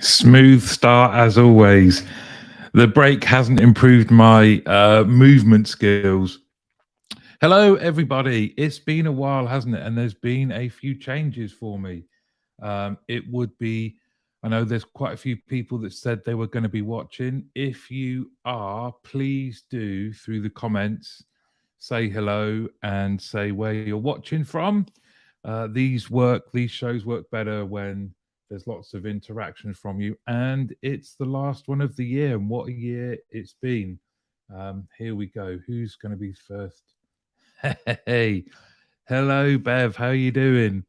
Smooth start as always. The break hasn't improved my movement skills. Hello, everybody. It's been a while, hasn't it? And there's been a few changes for me. It would be, I know there's quite a few people that said they were going to be watching. If you are, please do through the comments say hello and say where you're watching from. These shows work better when there's lots of interaction from you, and it's the last one of the year. And what a year it's been! Here we go. Who's going to be first? Hey, hello, Bev. How you doing?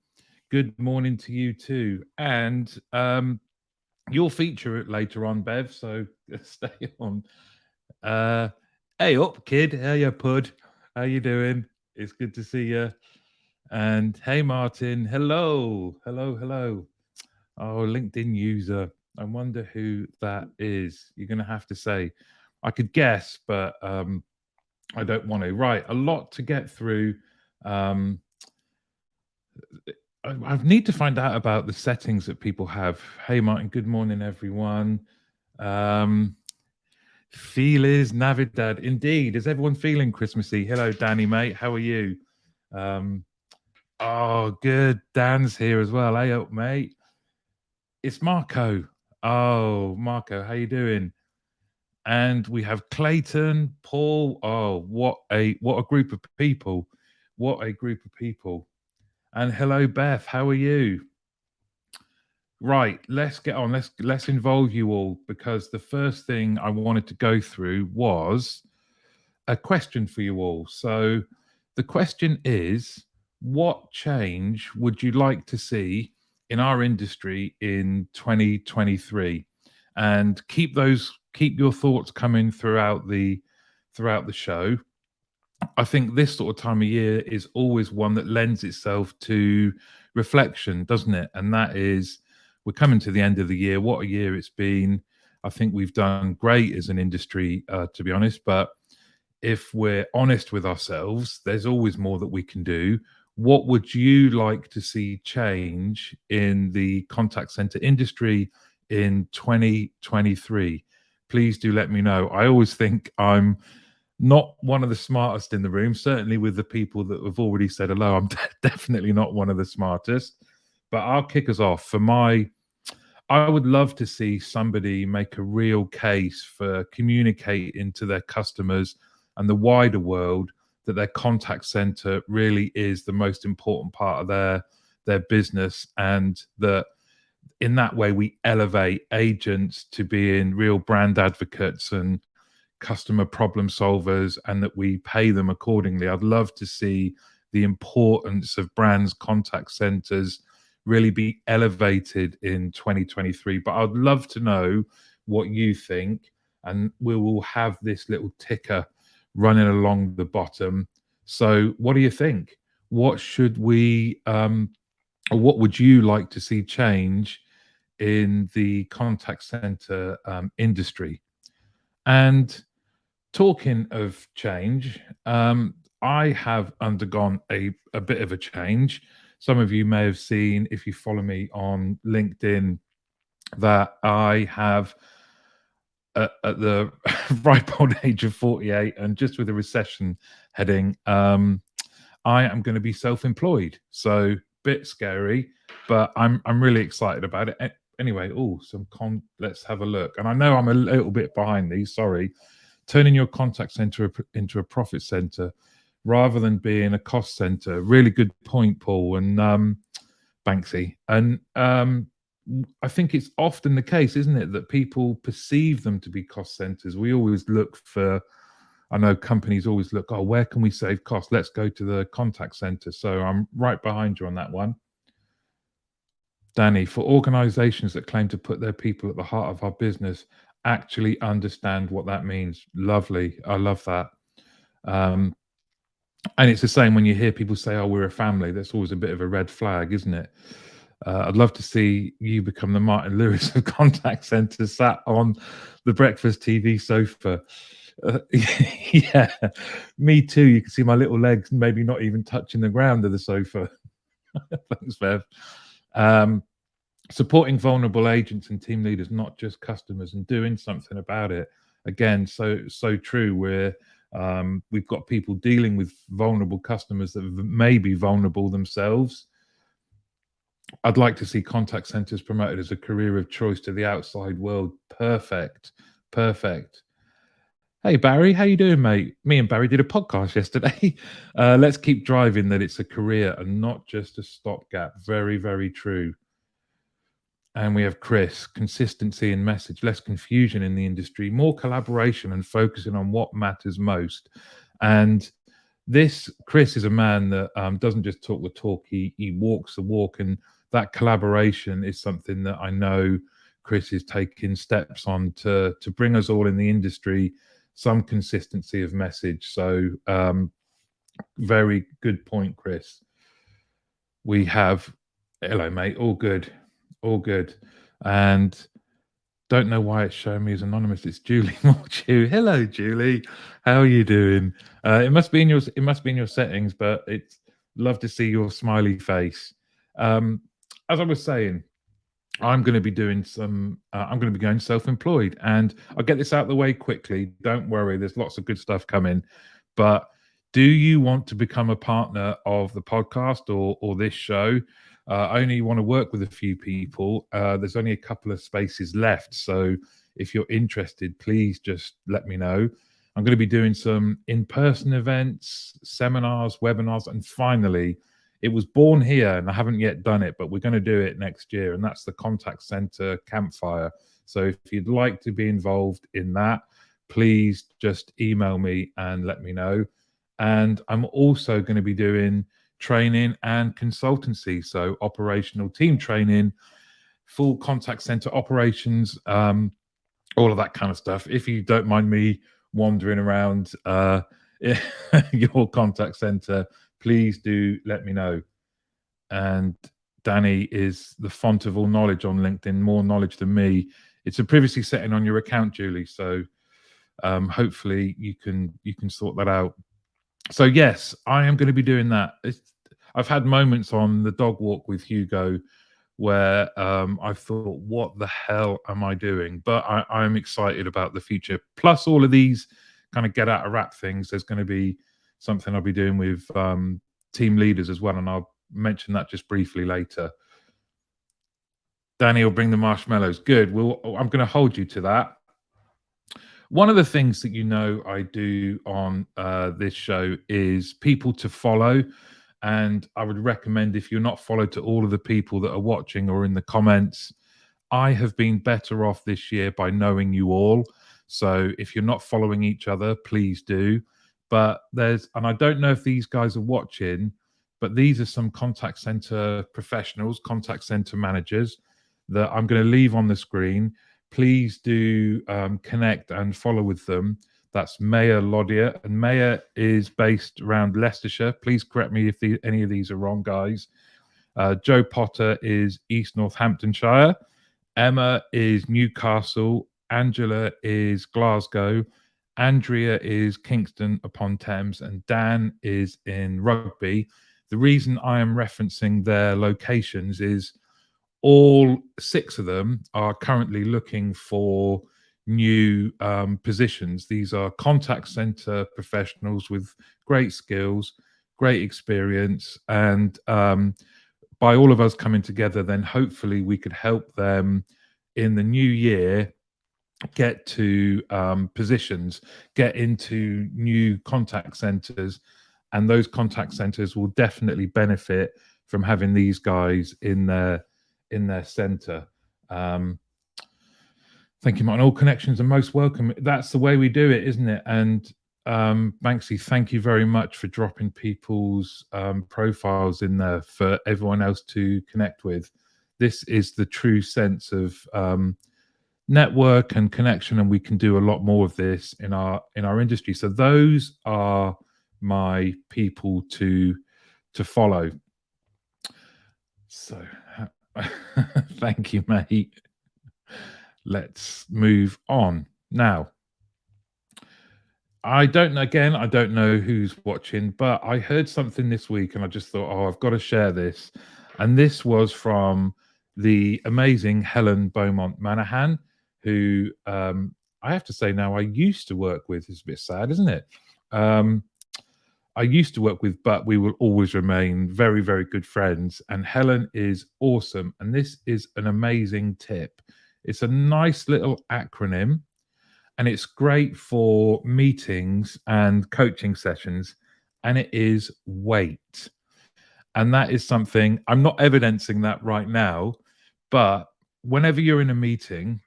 Good morning to you too. And you'll feature it later on, Bev. So stay on. Uh, hey up, kid. How you, Pud? How you doing? It's good to see you. And hey, Martin. Hello, hello, hello. Oh, LinkedIn user. I wonder who that is. You're going to have to say. I could guess, but I don't want to. Right, a lot to get through. Um, I need to find out about the settings that people have. Hey, Martin. Good morning, everyone. Um, Feliz Navidad. Indeed. Is everyone feeling Christmassy? Hello, Danny, mate. How are you? Um, oh, good. Dan's here as well. Hey up, mate. It's Marco. Oh, Marco, how you doing? And we have Clayton, Paul. Oh, what a group of people. What a group of people. And hello, Beth. How are you? Right, let's get on. Let's involve you all because the first thing I wanted to go through was a question for you all. So the question is, what change would you like to see in our industry in 2023? And keep your thoughts coming throughout the show. I think this sort of time of year is always one that lends itself to reflection, doesn't it? And that is, we're coming to the end of the year. What a year it's been. I think we've done great as an industry, to be honest. But if we're honest with ourselves, there's always more that we can do. What would you like to see change in the contact center industry in 2023? Please do let me know. I always think I'm not one of the smartest in the room, certainly with the people that have already said hello. I'm definitely not one of the smartest, but I'll kick us off. I would love to see somebody make a real case for communicating to their customers and the wider world that their contact center really is the most important part of their business, and that in that way we elevate agents to being real brand advocates and customer problem solvers, and that we pay them accordingly. I'd love to see the importance of brands contact centers really be elevated in 2023. But I'd love to know what you think, and we will have this little ticker running along the bottom. So what do you think? What should we or what would you like to see change in the contact center industry? And talking of change, I have undergone a bit of a change. Some of you may have seen, if you follow me on LinkedIn, that I have, at the ripe old age of 48, and just with the recession heading, I am going to be self-employed. So, bit scary, but I'm really excited about it. Anyway, let's have a look. And I know I'm a little bit behind these. Sorry. Turning your contact center into a profit center rather than being a cost center. Really good point, Paul and Banksy. And I think it's often the case, isn't it, that people perceive them to be cost centers. We always look for, I know companies always look, oh, where can we save costs? Let's go to the contact center. So I'm right behind you on that one. Danny, for organizations that claim to put their people at the heart of our business, actually understand what that means. Lovely. I love that. Um, and it's the same when you hear people say, oh, we're a family. That's always a bit of a red flag, isn't it? I'd love to see you become the Martin Lewis of contact centers, sat on the breakfast TV sofa. Yeah, me too. You can see my little legs maybe not even touching the ground of the sofa. Thanks, Bev. Um, supporting vulnerable agents and team leaders, not just customers, and doing something about it. Again, so true. We've got people dealing with vulnerable customers that may be vulnerable themselves. I'd like to see contact centers promoted as a career of choice to the outside world. Perfect. Perfect. Hey Barry, how you doing, mate? Me and Barry did a podcast yesterday. Let's keep driving that it's a career and not just a stopgap. Very, very true. And we have Chris, consistency in message, less confusion in the industry, more collaboration and focusing on what matters most. And this Chris is a man that doesn't just talk the talk, he walks the walk. And that collaboration is something that I know Chris is taking steps on to bring us all in the industry some consistency of message. So very good point, Chris. We have, hello mate, all good. All good. And don't know why it's showing me as anonymous. It's Julie Morchew. Hello, Julie. How are you doing? It must be in your settings, but it's love to see your smiley face. As I was saying, I'm going to be doing some. I'm going to be going self-employed, and I'll get this out of the way quickly. Don't worry, there's lots of good stuff coming. But do you want to become a partner of the podcast or this show? I only want to work with a few people. There's only a couple of spaces left. So if you're interested, please just let me know. I'm going to be doing some in-person events, seminars, webinars, and finally, it was born here and I haven't yet done it, but we're going to do it next year. And that's the contact center campfire. So if you'd like to be involved in that, please just email me and let me know. And I'm also going to be doing training and consultancy, so operational team training, full contact center operations, all of that kind of stuff. If you don't mind me wandering around your contact center, please do let me know. And Danny is the font of all knowledge on LinkedIn, more knowledge than me. It's a privacy setting on your account, Julie, so hopefully you can sort that out. So yes, I am going to be doing that. I've had moments on the dog walk with Hugo where I've thought, what the hell am I doing? But I'm excited about the future. Plus all of these kind of get out of wrap things. There's going to be something I'll be doing with team leaders as well. And I'll mention that just briefly later. Danny will bring the marshmallows. Good. I'm going to hold you to that. One of the things that I do on this show is people to follow. And I would recommend, if you're not followed, to all of the people that are watching or in the comments, I have been better off this year by knowing you all. So if you're not following each other, please do. But and I don't know if these guys are watching, but these are some contact center professionals, contact center managers that I'm going to leave on the screen. Please do connect and follow with them. That's Maya Lodia, and Maya is based around Leicestershire. Please correct me if any of these are wrong, guys. Joe Potter is East Northamptonshire. Emma is Newcastle. Angela is Glasgow. Andrea is Kingston upon Thames, and Dan is in Rugby. The reason I am referencing their locations is all 6 of them are currently looking for new positions. These are contact center professionals with great skills, great experience, and by all of us coming together, then hopefully we could help them in the new year get to positions, get into new contact centers, and those contact centers will definitely benefit from having these guys in their center. Thank you, Martin. All connections are most welcome. That's the way we do it, isn't it? And Banksy, thank you very much for dropping people's profiles in there for everyone else to connect with. This is the true sense of network and connection, and we can do a lot more of this in our industry. So those are my people to follow. So thank you, mate. Let's move on now. I don't know who's watching, but I heard something this week and I just thought, I've got to share this. And this was from the amazing Helen Beaumont Manahan, who I have to say now I used to work with. It's a bit sad, isn't it? I used to work with, but we will always remain very, very good friends. And Helen is awesome. And this is an amazing tip. It's a nice little acronym, and it's great for meetings and coaching sessions. And it is WAIT. And that is something I'm not evidencing that right now, but whenever you're in a meeting,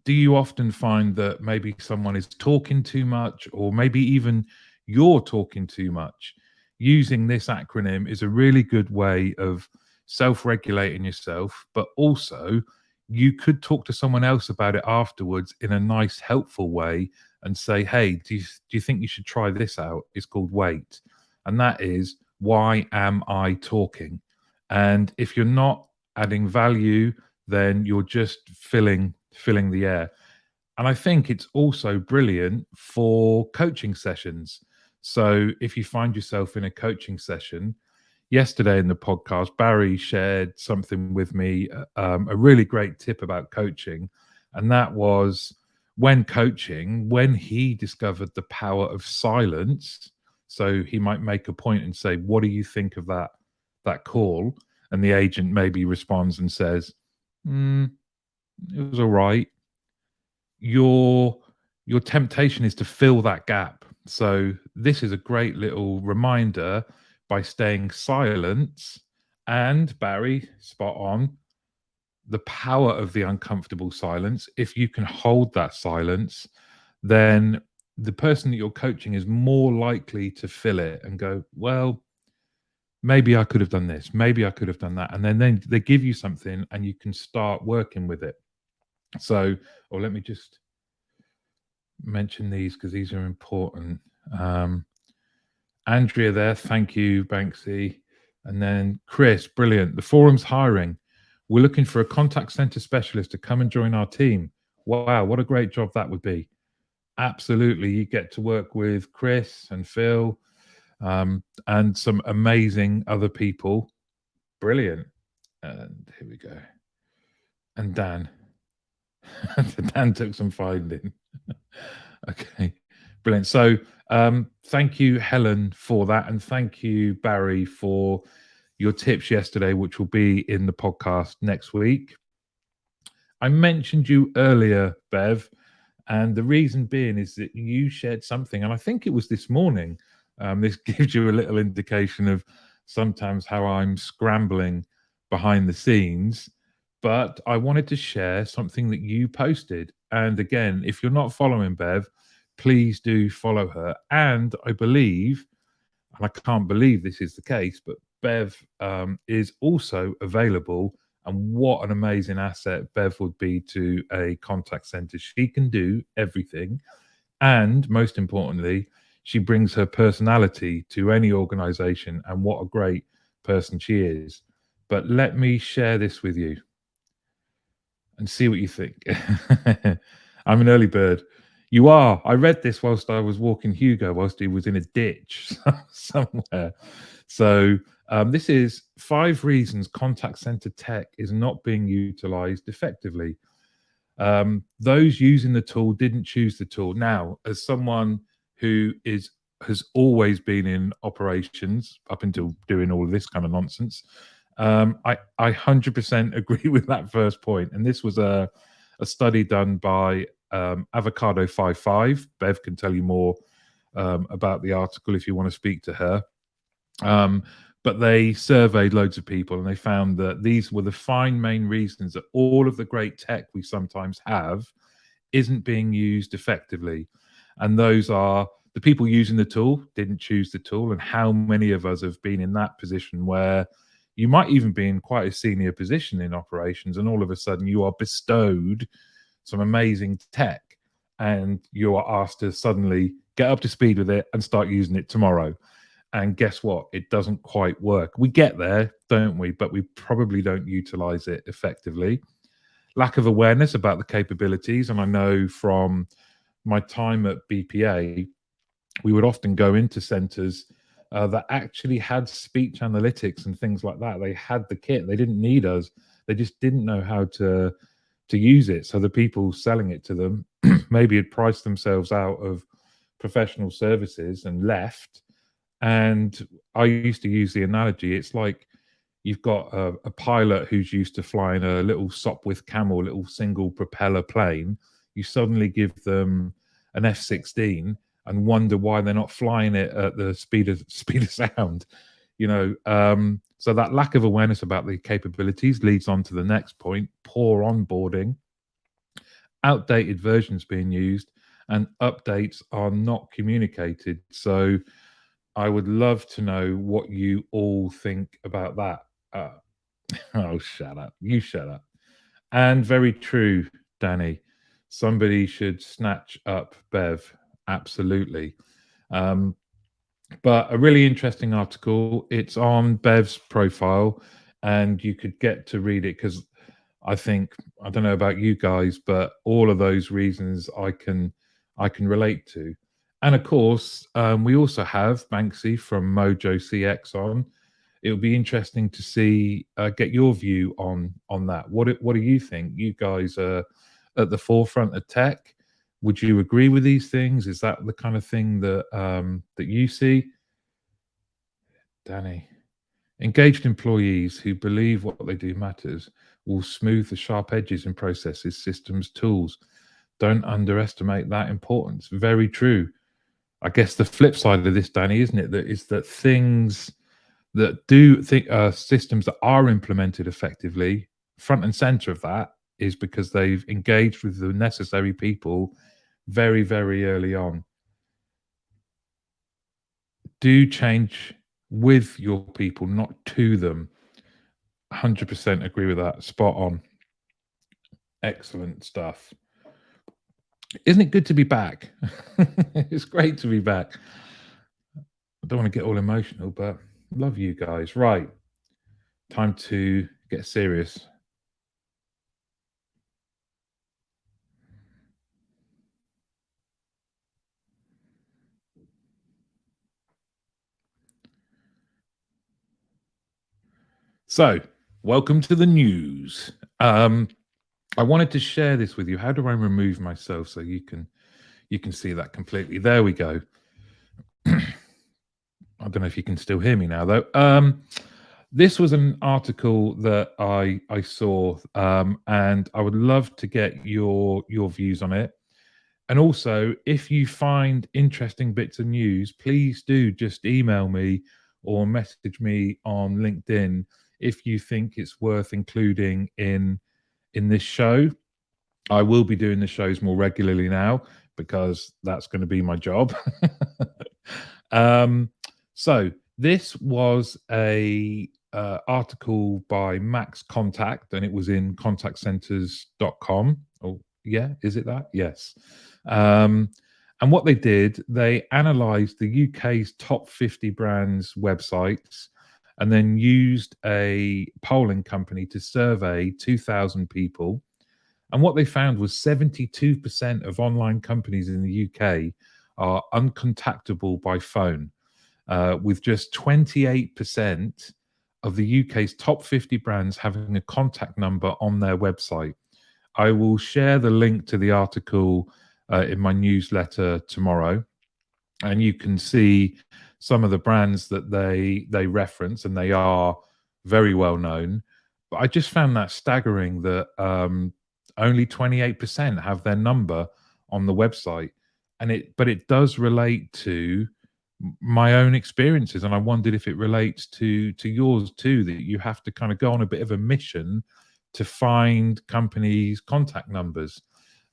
do you often find that maybe someone is talking too much, or maybe even you're talking too much? Using this acronym is a really good way of self regulating yourself, but also you could talk to someone else about it afterwards in a nice, helpful way and say, hey, do you think you should try this out? It's called WAIT. And that is, why am I talking? And if you're not adding value, then you're just filling the air. And I think it's also brilliant for coaching sessions. So if you find yourself in a coaching session, yesterday in the podcast, Barry shared something with me, a really great tip about coaching. And that was, when coaching, when he discovered the power of silence. So he might make a point and say, what do you think of that call? And the agent maybe responds and says, it was all right. Your temptation is to fill that gap. So this is a great little reminder, by staying silent. And Barry, spot on, the power of the uncomfortable silence. If you can hold that silence, then the person that you're coaching is more likely to fill it and go, well, maybe I could have done this, maybe I could have done that. And then they give you something and you can start working with it. So, or let me just mention these because these are important. Andrea there, thank you, Banksy. And then Chris, brilliant. The forum's hiring. We're looking for a contact center specialist to come and join our team. Wow, what a great job that would be. Absolutely. You get to work with Chris and Phil, and some amazing other people. Brilliant. And here we go. And Dan. Dan took some finding. Okay, brilliant. So thank you, Helen, for that. And thank you, Barry, for your tips yesterday, which will be in the podcast next week. I mentioned you earlier, Bev, and the reason being is that you shared something, and I think it was this morning. This gives you a little indication of sometimes how I'm scrambling behind the scenes. But I wanted to share something that you posted. And again, if you're not following Bev, please do follow her. And I believe, and I can't believe this is the case, but Bev is also available. And what an amazing asset Bev would be to a contact center. She can do everything. And most importantly, she brings her personality to any organization. And what a great person she is. But let me share this with you and see what you think. I'm an early bird. You are. I read this whilst I was walking Hugo, whilst he was in a ditch somewhere. So this is 5 reasons contact center tech is not being utilized effectively. Those using the tool didn't choose the tool. Now, as someone who has always been in operations up until doing all of this kind of nonsense, I 100% agree with that first point. And this was a study done by Avocado 55. Bev can tell you more about the article if you want to speak to her. But they surveyed loads of people and they found that these were the 5 main reasons that all of the great tech we sometimes have isn't being used effectively. And those are: the people using the tool didn't choose the tool. And how many of us have been in that position where you might even be in quite a senior position in operations and all of a sudden you are bestowed some amazing tech and you are asked to suddenly get up to speed with it and start using it tomorrow. And guess what? It doesn't quite work. We get there, don't we? But we probably don't utilize it effectively. Lack of awareness about the capabilities. And I know from my time at BPA, we would often go into centers that actually had speech analytics and things like that. They had the kit. They didn't need us. They just didn't know how to use it. So the people selling it to them maybe had priced themselves out of professional services and left. And I used to use the analogy, it's like you've got a pilot who's used to flying a little Sopwith Camel, little single propeller plane. You suddenly give them an F-16 and wonder why they're not flying it at the speed of sound. So that lack of awareness about the capabilities leads on to the next point: poor onboarding, outdated versions being used, and updates are not communicated. So I would love to know what you all think about that. Oh, shut up. You shut up. And very true, Danny. Somebody should snatch up Bev. Absolutely. But a really interesting article. It's on Bev's profile, and you could get to read it because I don't know about you guys, but all of those reasons I can relate to. And of course, we also have Banksy from Mojo CX on. It'll be interesting to see get your view on that. What do you think? You guys are at the forefront of tech. Would you agree with these things? Is that the kind of thing that that you see, Danny? Engaged employees who believe what they do matters will smooth the sharp edges in processes, systems, tools. Don't underestimate that importance. Very true. I guess the flip side of this, Danny, isn't it? That is that things that do think systems that are implemented effectively, front and center of that is because they've engaged with the necessary people very, very early on. Do change with your people, not to them. 100% agree with that. Spot on. Excellent stuff. Isn't it good to be back? It's great to be back. I don't want to get all emotional, but love you guys. Right. Time to get serious. So, welcome to the news. I wanted to share this with you. How do I remove myself so you can see that completely? There we go. I don't know if you can still hear me now, though. This was an article that I saw, and I would love to get your views on it. And also, if you find interesting bits of news, please do just email me or message me on LinkedIn if you think it's worth including in this show. I will be doing the shows more regularly now because that's going to be my job. So this was a article by Max Contact, and it was in contactcenters.com. Oh, yeah, is it that? Yes. And what they did, they analyzed the UK's top 50 brands websites and then used a polling company to survey 2,000 people. And what they found was 72% of online companies in the UK are uncontactable by phone, with just 28% of the UK's top 50 brands having a contact number on their website. I will share the link to the article in my newsletter tomorrow, and you can see some of the brands that they reference, and they are very well known. But I just found that staggering that only 28% have their number on the website, but it does relate to my own experiences, and I wondered if it relates to yours too, that you have to kind of go on a bit of a mission to find companies' contact numbers.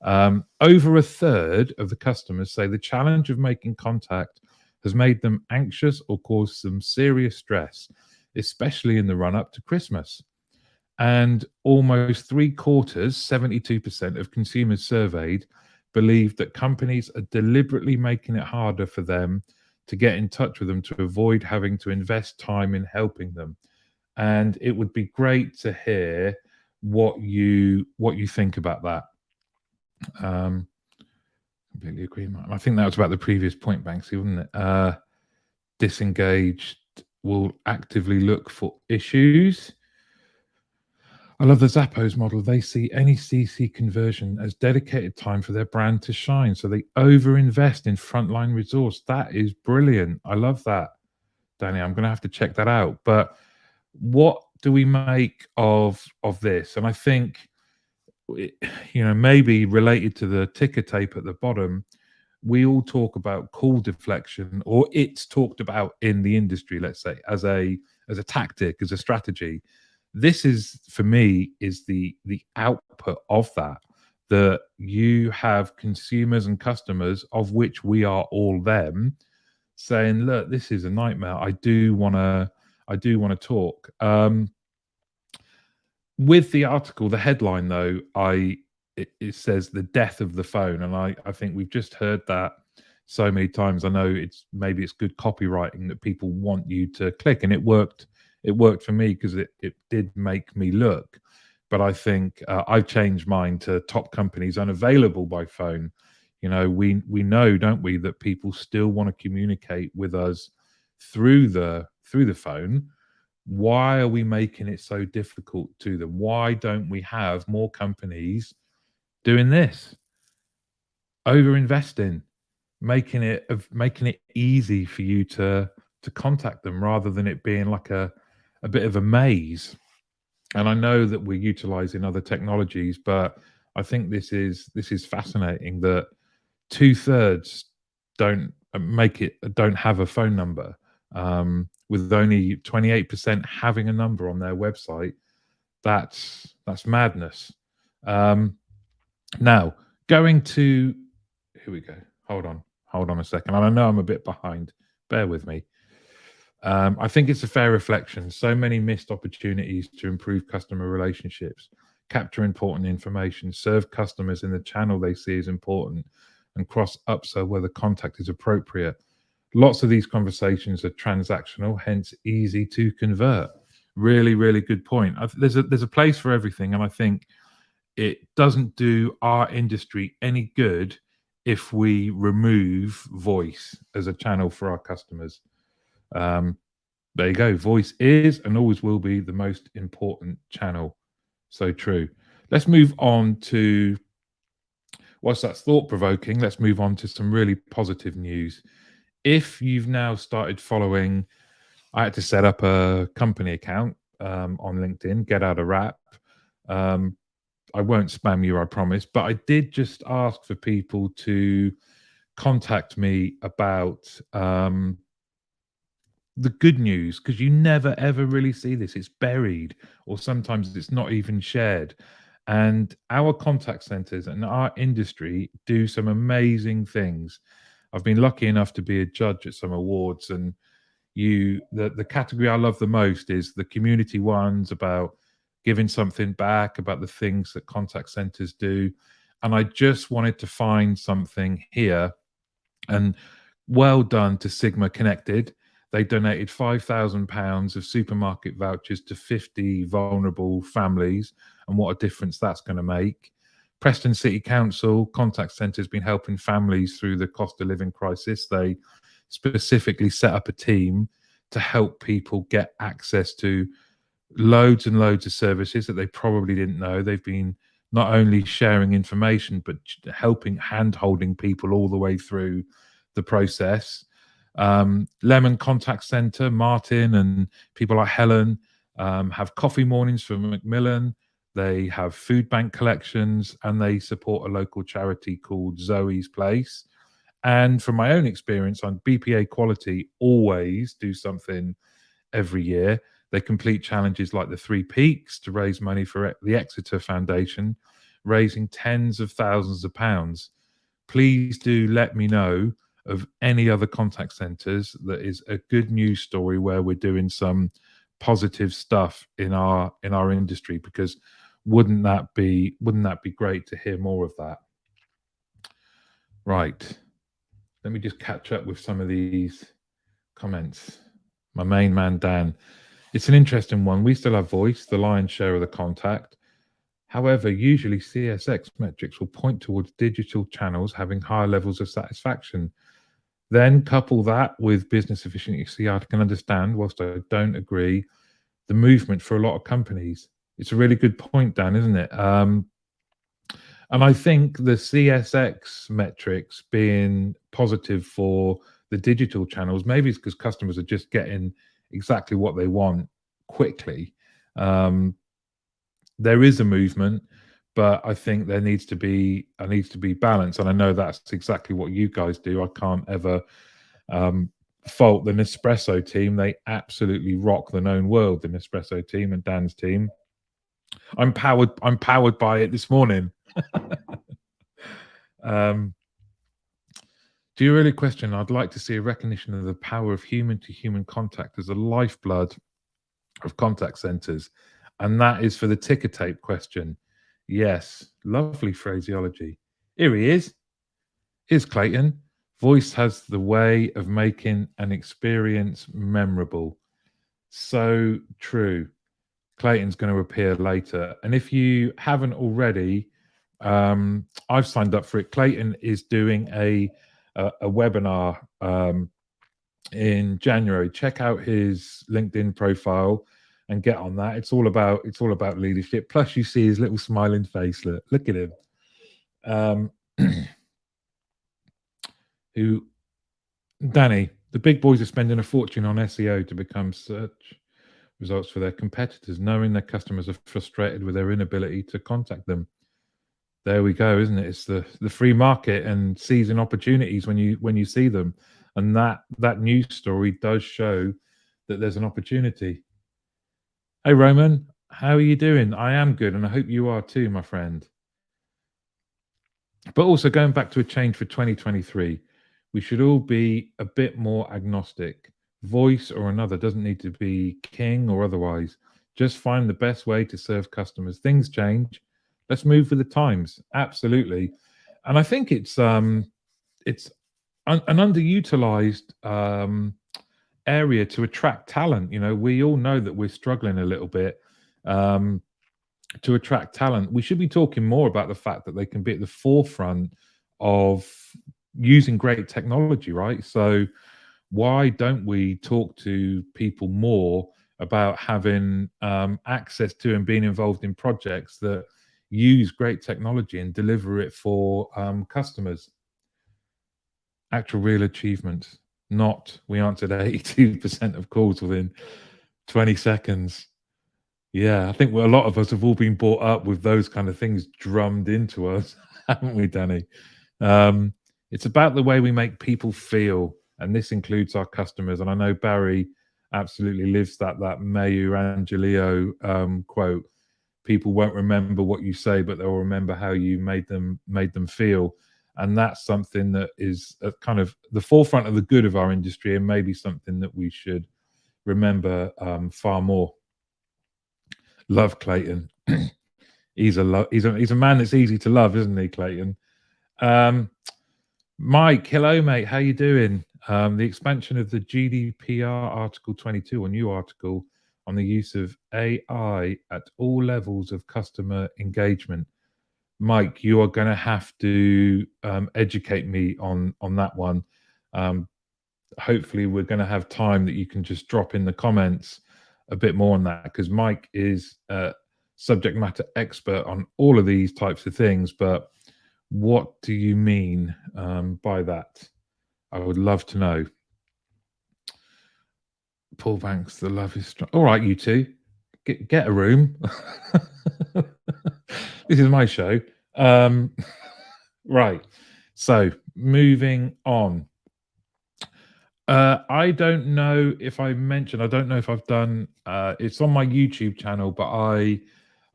Over a third of the customers say the challenge of making contact has made them anxious or caused some serious stress, especially in the run up to Christmas. And almost three quarters, 72% of consumers surveyed, believe that companies are deliberately making it harder for them to get in touch with them to avoid having to invest time in helping them. And it would be great to hear what you think about that. Completely agree. I think that was about the previous point, Banksy, wasn't it? Disengaged will actively look for issues. I love the Zappos model. They see any CC conversion as dedicated time for their brand to shine. So they overinvest in frontline resource. That is brilliant. I love that, Danny. I'm going to have to check that out. But what do we make of this? And I think, maybe related to the ticker tape at the bottom, we all talk about call deflection, or it's talked about in the industry, let's say, as a tactic, as a strategy. This is, for me, is the output of that you have consumers and customers, of which we are all them, saying, look, this is a nightmare. I do want to talk. With the article, the headline, though, it says the death of the phone, and I think we've just heard that so many times. I know maybe it's good copywriting that people want you to click, and it worked. It worked for me because it did make me look. But I think I've changed mine to top companies unavailable by phone. We know, don't we, that people still want to communicate with us through the phone. Why are we making it so difficult to them? Why don't we have more companies doing this? Over investing, making it easy for you to contact them, rather than it being like a bit of a maze. And I know that we're utilizing other technologies, but I think this is fascinating that 2/3 don't have a phone number, with only 28% having a number on their website. That's madness. Now, going to, here we go. Hold on a second. And I know I'm a bit behind. Bear with me. I think it's a fair reflection. So many missed opportunities to improve customer relationships, capture important information, serve customers in the channel they see as important, and cross upsell where the contact is appropriate. Lots of these conversations are transactional, hence easy to convert. Really, really good point. There's a place for everything, and I think it doesn't do our industry any good if we remove voice as a channel for our customers. There you go. Voice is and always will be the most important channel. So true. Let's move on to, whilst that's thought provoking, let's move on to some really positive news. If you've now started following, I had to set up a company account on LinkedIn, get out of rap. I won't spam you, I promise, but I did just ask for people to contact me about the good news, because you never ever really see this. It's buried, or sometimes it's not even shared. And our contact centers and our industry do some amazing things. I've been lucky enough to be a judge at some awards, and the category I love the most is the community ones, about giving something back, about the things that contact centers do. And I just wanted to find something here, and well done to Sigma Connected. They donated £5,000 of supermarket vouchers to 50 vulnerable families, and what a difference that's going to make. Preston City Council Contact Centre has been helping families through the cost of living crisis. They specifically set up a team to help people get access to loads and loads of services that they probably didn't know. They've been not only sharing information, but helping, hand-holding people all the way through the process. Lemon Contact Centre, Martin and people like Helen have coffee mornings for Macmillan. They have food bank collections, and they support a local charity called Zoe's Place. And from my own experience on BPA Quality, always do something every year. They complete challenges like the Three Peaks to raise money for the Exeter Foundation, raising tens of thousands of pounds. Please do let me know of any other contact centers that is a good news story where we're doing some positive stuff in our industry, because wouldn't that be great to hear more of that? Right. Let me just catch up with some of these comments. My main man, Dan. It's an interesting one. We still have voice, the lion's share of the contact. However, usually CSX metrics will point towards digital channels having higher levels of satisfaction. Then couple that with business efficiency, I can understand, whilst I don't agree, the movement for a lot of companies. It's a really good point, Dan, isn't it? And I think the CSX metrics being positive for the digital channels, maybe it's because customers are just getting exactly what they want quickly. Um, there is a movement, but I think there needs to be balance, and I know that's exactly what you guys do. I can't ever fault the Nespresso team. They absolutely rock the known world, the Nespresso team and Dan's team. I'm powered by it this morning. um, do you really question? I'd like to see a recognition of the power of human to human contact as a lifeblood of contact centers. And that is for the ticker tape question. Yes, lovely phraseology. Here he is. Here's Clayton. Voice has the way of making an experience memorable. So true. Clayton's going to appear later. And if you haven't already, I've signed up for it. Clayton is doing a webinar in January. Check out his LinkedIn profile and get on that. It's all about leadership. Plus, you see his little smiling face. Look at him. Who, Danny? The big boys are spending a fortune on SEO to become search results for their competitors, knowing their customers are frustrated with their inability to contact them. There we go, isn't it? It's the free market and seizing opportunities when you see them, and that news story does show that there's an opportunity. Hey Roman, how are you doing? I am good, and I hope you are too, my friend. But also going back to a change for 2023, we should all be a bit more agnostic. Voice or another doesn't need to be king or otherwise. Just find the best way to serve customers. Things change. Let's move with the times. Absolutely. And I think it's an underutilized area to attract talent. You know, we all know that we're struggling a little bit to attract talent. We should be talking more about the fact that they can be at the forefront of using great technology, right? So why don't we talk to people more about having access to and being involved in projects that use great technology and deliver it for customers? Actual real achievements, not we answered 82% of calls within 20 seconds. Yeah, I think a lot of us have all been brought up with those kind of things drummed into us, haven't we, Danny? It's about the way we make people feel, and this includes our customers. And I know Barry absolutely lives that Mayu Angelio quote. People won't remember what you say, but they'll remember how you made them feel. And that's something that is at kind of the forefront of the good of our industry, and maybe something that we should remember far more. Love Clayton. He's a man that's easy to love, isn't he, Clayton? Mike, hello, mate. How you doing? The expansion of the GDPR Article 22, a new article on the use of AI at all levels of customer engagement. Mike, you are going to have to educate me on that one. Hopefully, we're going to have time that you can just drop in the comments a bit more on that, because Mike is a subject matter expert on all of these types of things. But what do you mean by that? I would love to know. Paul Banks, the love is strong. All right, you two, get a room. This is my show. Right. So moving on. I don't know if I mentioned. I don't know if I've done. It's on my YouTube channel, but I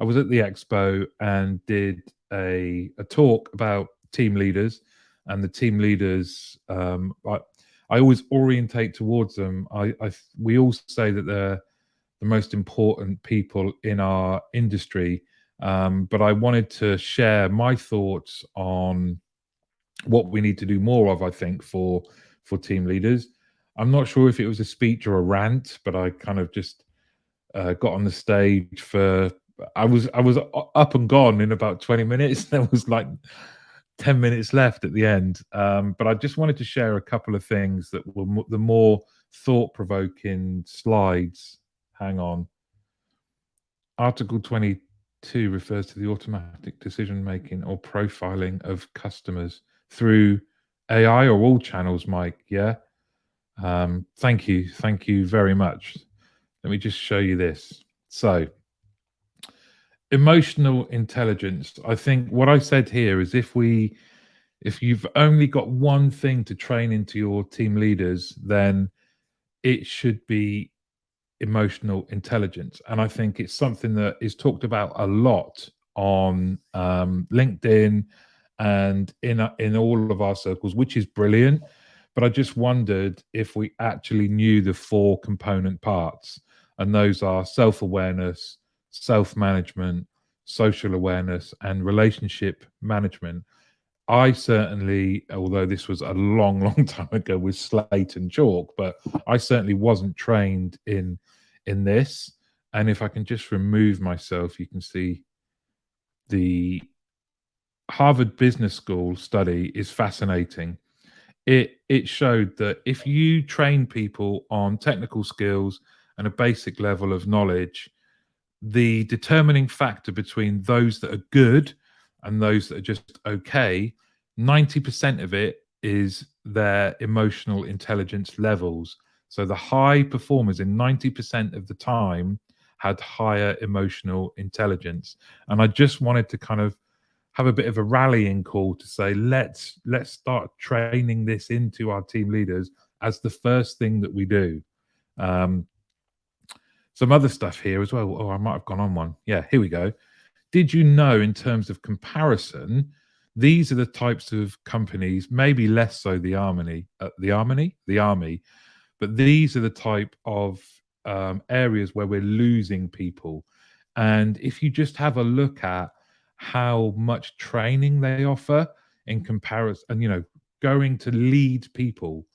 was at the expo and did a talk about team leaders, and the team leaders. I always orientate towards them. We all say that they're the most important people in our industry, but I wanted to share my thoughts on what we need to do more of. I think for team leaders. I'm not sure if it was a speech or a rant, but I kind of just got on the stage for. I was up and gone in about 20 minutes. There was like 10 minutes left at the end, but I just wanted to share a couple of things that were the more thought-provoking slides. Hang on. Article 22 refers to the automatic decision making or profiling of customers through AI or all channels, Mike. Yeah. Thank you. Thank you very much. Let me just show you this. So, emotional intelligence. I think what I said here is if you've only got one thing to train into your team leaders, then it should be emotional intelligence. And I think it's something that is talked about a lot on LinkedIn and in all of our circles, which is brilliant. But I just wondered if we actually knew the four component parts, and those are self awareness, self management, social awareness, and relationship management. I certainly, although this was a long, long time ago with slate and chalk, but I certainly wasn't trained in this. And if I can just remove myself, you can see the Harvard Business School study is fascinating. It showed that if you train people on technical skills and a basic level of knowledge, the determining factor between those that are good and those that are just okay, 90% of it is their emotional intelligence levels. So the high performers in 90% of the time had higher emotional intelligence. And I just wanted to kind of have a bit of a rallying call to say let's start training this into our team leaders as the first thing that we do. Um, some other stuff here as well. Oh, I might have gone on one. Yeah, here we go. Did you know, in terms of comparison, these are the types of companies, maybe less so the army, but these are the type of areas where we're losing people. And if you just have a look at how much training they offer in comparison, and going to lead people,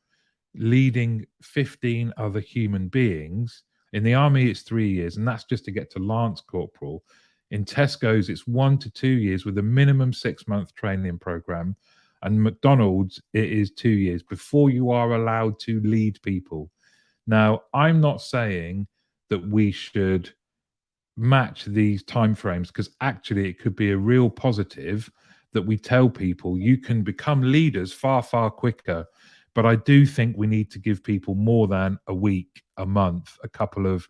leading 15 other human beings. In the army, it's 3 years, and that's just to get to Lance Corporal. In Tesco's, it's 1 to 2 years with a minimum 6-month training program. And McDonald's, it is 2 years before you are allowed to lead people. Now, I'm not saying that we should match these timeframes, because actually it could be a real positive that we tell people you can become leaders far, far quicker. But I do think we need to give people more than a week, a month, a couple of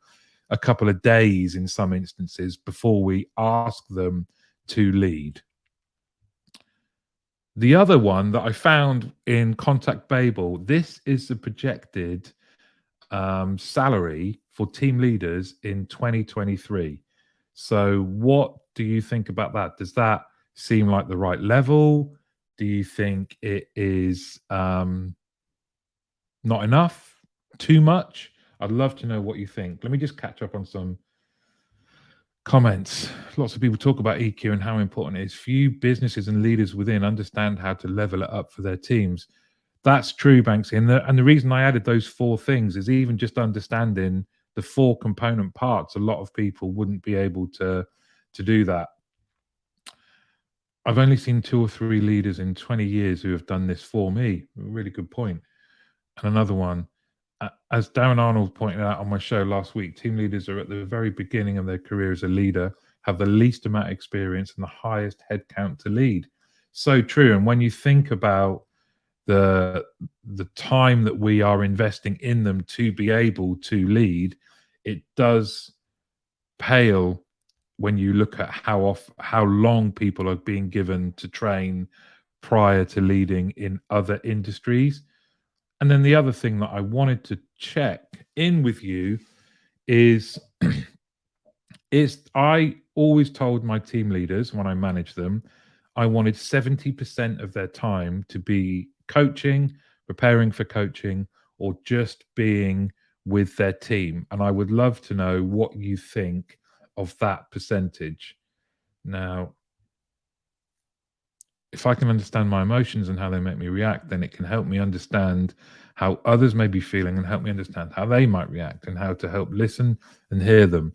days in some instances before we ask them to lead. The other one that I found in Contact Babel, this is the projected salary for team leaders in 2023. So what do you think about that? Does that seem like the right level? Do you think it is not enough? Too much? I'd love to know what you think. Let me just catch up on some comments. Lots of people talk about EQ and how important it is. Few businesses and leaders within understand how to level it up for their teams. That's true, Banksy. And the reason I added those four things is even just understanding the four component parts, a lot of people wouldn't be able to do that. I've only seen 2 or 3 leaders in 20 years who have done this for me. Really good point. And another one, as Darren Arnold pointed out on my show last week, team leaders are at the very beginning of their career as a leader, have the least amount of experience and the highest headcount to lead. So true. And when you think about the time that we are investing in them to be able to lead, it does pale when you look at how long people are being given to train prior to leading in other industries. And then the other thing that I wanted to check in with you is I always told my team leaders when I managed them, I wanted 70% of their time to be coaching, preparing for coaching, or just being with their team. And I would love to know what you think of that percentage. Now, if I can understand my emotions and how they make me react, then it can help me understand how others may be feeling and help me understand how they might react and how to help listen and hear them.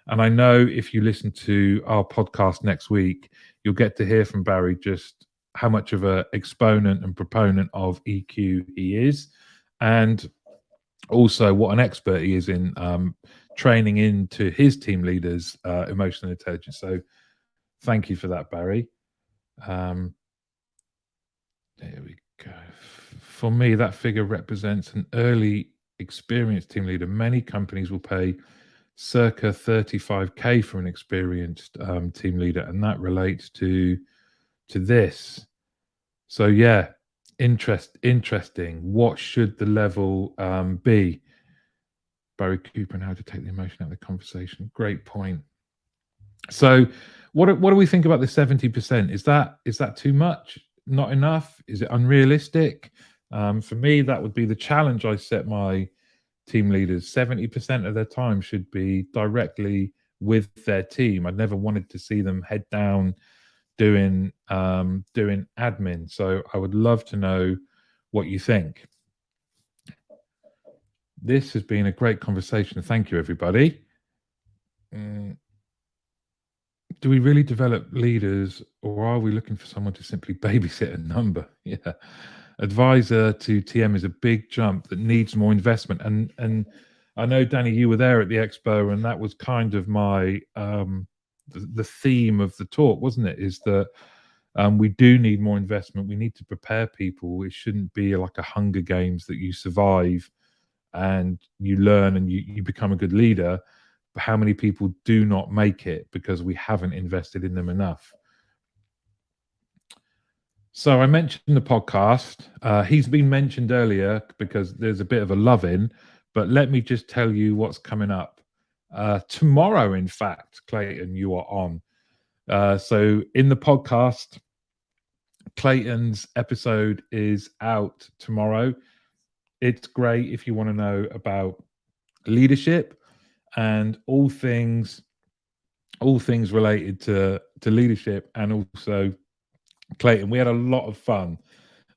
And I know if you listen to our podcast next week, you'll get to hear from Barry just how much of an exponent and proponent of EQ he is, and also what an expert he is in training into his team leaders emotional intelligence. So thank you for that, Barry. There we go. For me, that figure represents an early experienced team leader. Many companies will pay circa 35k for an experienced team leader, and that relates to this. So yeah, interesting. What should the level be? Barry Cooper and how to take the emotion out of the conversation. Great point. So what do we think about the 70%? Is that too much? Not enough? Is it unrealistic? For me, that would be the challenge I set my team leaders. 70% of their time should be directly with their team. I never wanted to see them head down doing admin. So I would love to know what you think. This has been a great conversation. Thank you, everybody. Do we really develop leaders, or are we looking for someone to simply babysit a number? Yeah. Advisor to TM is a big jump that needs more investment. And I know, Danny, you were there at the expo, and that was kind of my the theme of the talk, wasn't it? Is that we do need more investment. We need to prepare people. It shouldn't be like a Hunger Games that you survive and you learn and you become a good leader. But how many people do not make it because we haven't invested in them enough? So I mentioned the podcast. He's been mentioned earlier because there's a bit of a love-in, but let me just tell you what's coming up. Tomorrow, in fact, Clayton, you are on. So in the podcast, Clayton's episode is out tomorrow. It's great if you want to know about leadership and all things related to leadership, and also Clayton. We had a lot of fun.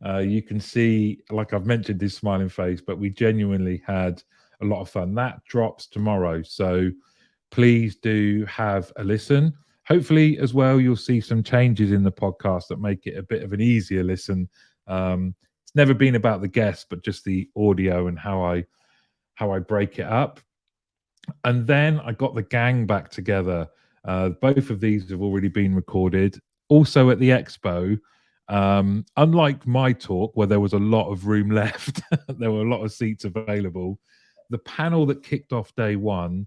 You can see, like I've mentioned, his smiling face, but we genuinely had a lot of fun. That drops tomorrow, so please do have a listen. Hopefully, as well, you'll see some changes in the podcast that make it a bit of an easier listen. It's never been about the guests, but just the audio and how I break it up. And then I got the gang back together. Both of these have already been recorded. Also at the expo, unlike my talk where there was a lot of room left, there were a lot of seats available. The panel that kicked off day one,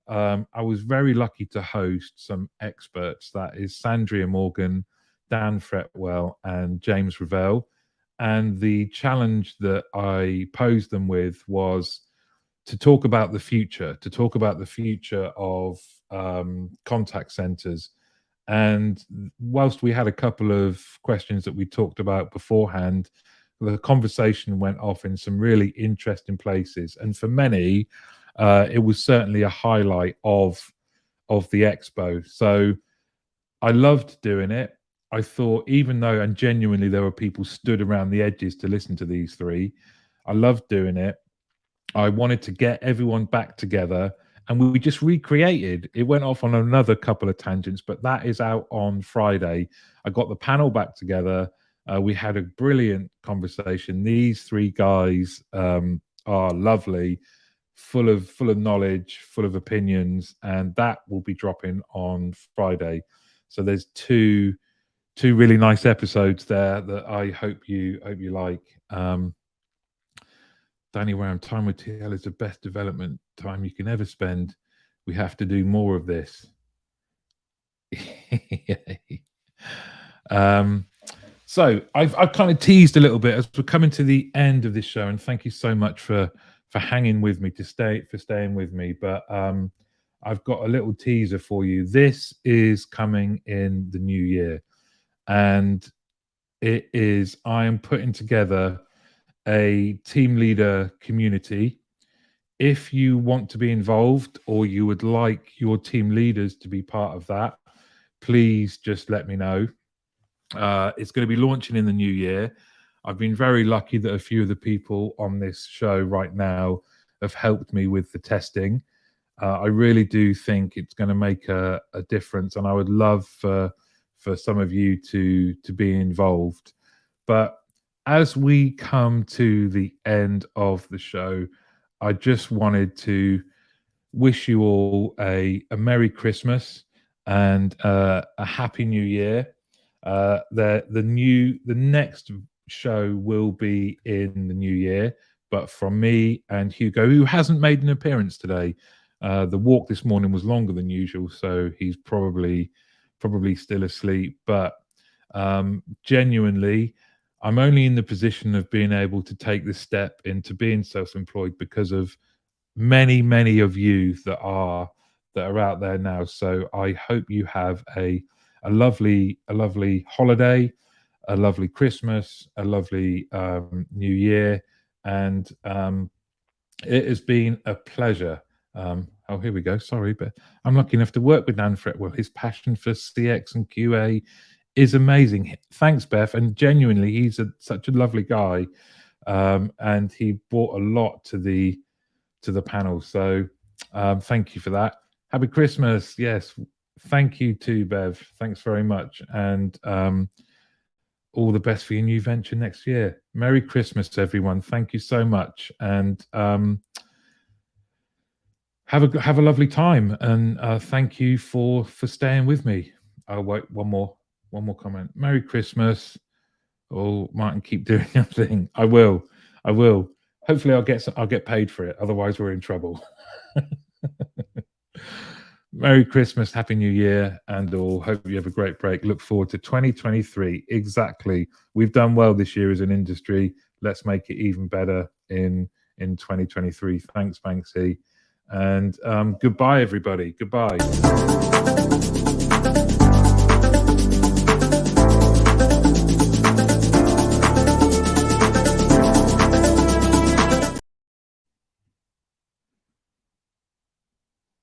I was very lucky to host some experts. That is Sandria Morgan, Dan Fretwell, and James Revell. And the challenge that I posed them with was to talk about the future, of contact centers. And whilst we had a couple of questions that we talked about beforehand, the conversation went off in some really interesting places. And for many, it was certainly a highlight of the expo. So I loved doing it. I thought, even though, and genuinely, there were people stood around the edges to listen to these three, I loved doing it. I wanted to get everyone back together, and we just recreated. It went off on another couple of tangents, but that is out on Friday. I got the panel back together. We had a brilliant conversation. These three guys are lovely, full of knowledge, full of opinions, and that will be dropping on Friday. So there's two really nice episodes there that I hope you like. Danny Wareham, time with TL is the best development time you can ever spend. We have to do more of this. So I've kind of teased a little bit as we're coming to the end of this show, and thank you so much for hanging with me, staying with me. But I've got a little teaser for you. This is coming in the new year, and I am putting together a team leader community. If you want to be involved, or you would like your team leaders to be part of that, please just let me know. It's going to be launching in the new year. I've been very lucky that a few of the people on this show right now have helped me with the testing. I really do think it's going to make a difference, and I would love for some of you to be involved. But as we come to the end of the show, I just wanted to wish you all a Merry Christmas and a Happy New Year. The next show will be in the new year, but from me and Hugo, who hasn't made an appearance today. The walk this morning was longer than usual, so he's probably still asleep. But genuinely, I'm only in the position of being able to take this step into being self-employed because of many of you that are out there now. So I hope you have a lovely holiday, a lovely Christmas, a lovely New Year, and it has been a pleasure. Oh, here we go. Sorry, but I'm lucky enough to work with Dan Fretwell. His passion for CX and QA is amazing. Thanks, Beth. And genuinely, he's such a lovely guy, and he brought a lot to the panel. So thank you for that. Happy Christmas. Yes. Thank you too, Bev. Thanks very much. And all the best for your new venture next year. Merry Christmas, everyone. Thank you so much. And have a lovely time. And thank you for staying with me. I'll wait one more comment. Merry Christmas. Oh, Martin, keep doing your thing. I will. Hopefully I'll get paid for it. Otherwise we're in trouble. Merry Christmas, Happy New Year, and all. Hope you have a great break. Look forward to 2023. Exactly. We've done well this year as an industry. Let's make it even better in 2023. Thanks, Banksy. And goodbye, everybody. Goodbye.